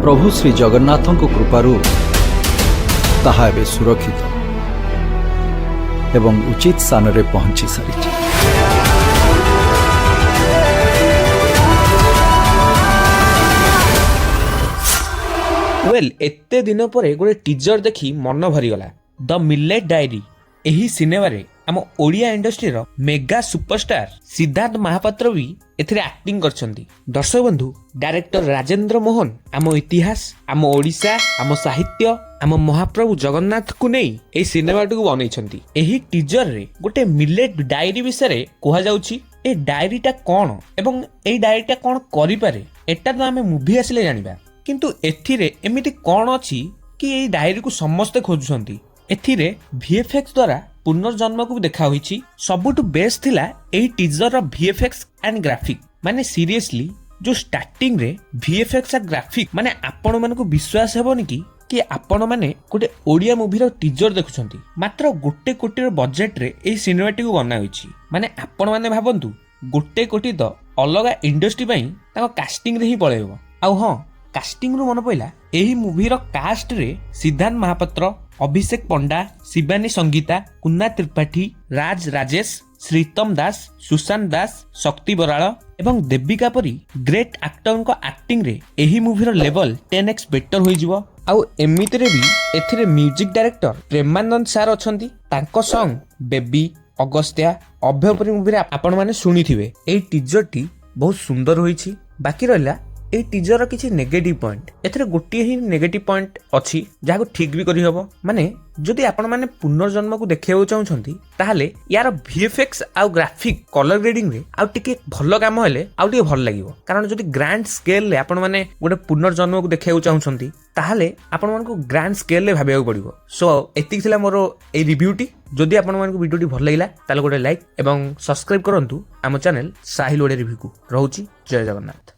प्रभु श्री जगन्नाथों कृपारु ताहा एबे सुरक्षित एवं उचित स्थान रे पहुंची सारी। वेल एते दिन पर गोटे टीजर देखी मन भरीगला। द मिलेट डायरी एही सिनेमा रे आम ओडिया इंडस्ट्री रो मेगा सुपरस्टार सिद्धार्थ महापात्र भी एथिरे एक्टिंग करछंती। दर्शक बंधु डायरेक्टर राजेंद्र मोहन आम इतिहास आम ओडिशा आम साहित्य आम महाप्रभु जगन्नाथ को नहीं ए सिनेमा को बनैछंती। एही टीजर रे गोटे मिलेट डायरी विषय रे कहा जाउछि। ए डायरीटा कोन एवं ए डायरीटा कोन करि पारे एटा तो आमे मूवी आसिले जानिबा, किंतु एथिरे एमिति कोन अछि कि ए डायरी को समस्त खोजुछंती। एथिरे VFX द्वारा पुनर्जन्म को भी देखा होईछि। सबुठु बेस्ट थिला एही टीजर रो VFX एंड ग्राफिक। माने सीरियसली जो स्टार्टिंग रे VFX आ ग्राफिक माने आपण मानको विश्वास हेबोनी कि आपण माने गोटे ओडिया मूवी रो टीजर देखुछंती। मात्र 1 कोटी रो बजेट रे एही सिनेमाटी को बना होईछि। माने आपण माने भाबंतु 1 कोटी तो अलगा इंडस्ट्री पई ताको कास्टिंग रे ही पळेबो। आउ हां कास्टिंग रु मन पइला एही मूवी रो कास्ट रे सिद्धार्थ महापात्र, अभिषेक पंडा, शिवानी संगीता, कुन्ना त्रिपाठी, राज राजेश, श्रीतम दास, सुशांत दास, शक्ति बराळ एवं देविका परी ग्रेट एक्टर को एक्टिंग रे एही मूवी रो लेवल 10x बेटर होई जिवो। आउ एमिति रे भी एथिरे म्यूजिक डायरेक्टर प्रेमानंद सार अछंती। तांको song baby, Agastya, Abhayapuri movie रे आपण माने सुनिथिबे। एही टीजर टी बहुत सुंदर होईछि। बाकी रहला ए टीजर किसी नेगेटिव पॉइंट। एथरे गोटे ही नेगेटिव पॉइंट अछि जाको ठीक भी करि हबो। माने जदि आपण माने पुनर्जन्म को देखियो चाहउछंती ताहाले यार VFX आ ग्राफिक कलर ग्रेडिंग रे आ टिके भलो काम हेले आ टिके भल लागिवो। कारण जदि ग्रैंड स्केल रे आपण माने गोटे पुनर्जन्म को देखियो चाहउछंती ताहाले आपण मानको ग्रैंड स्केल रे भाबियाको पड़िवो। सो एतिक थिला मोर ए रिव्यूटी। जदि आपण मानको वीडियोटी भल लागिला ताले गोटे लाइक एवं सब्सक्राइब करंतु आम चैनल साहिल ओडिया रिव्यू को। रहउची जय जगन्नाथ।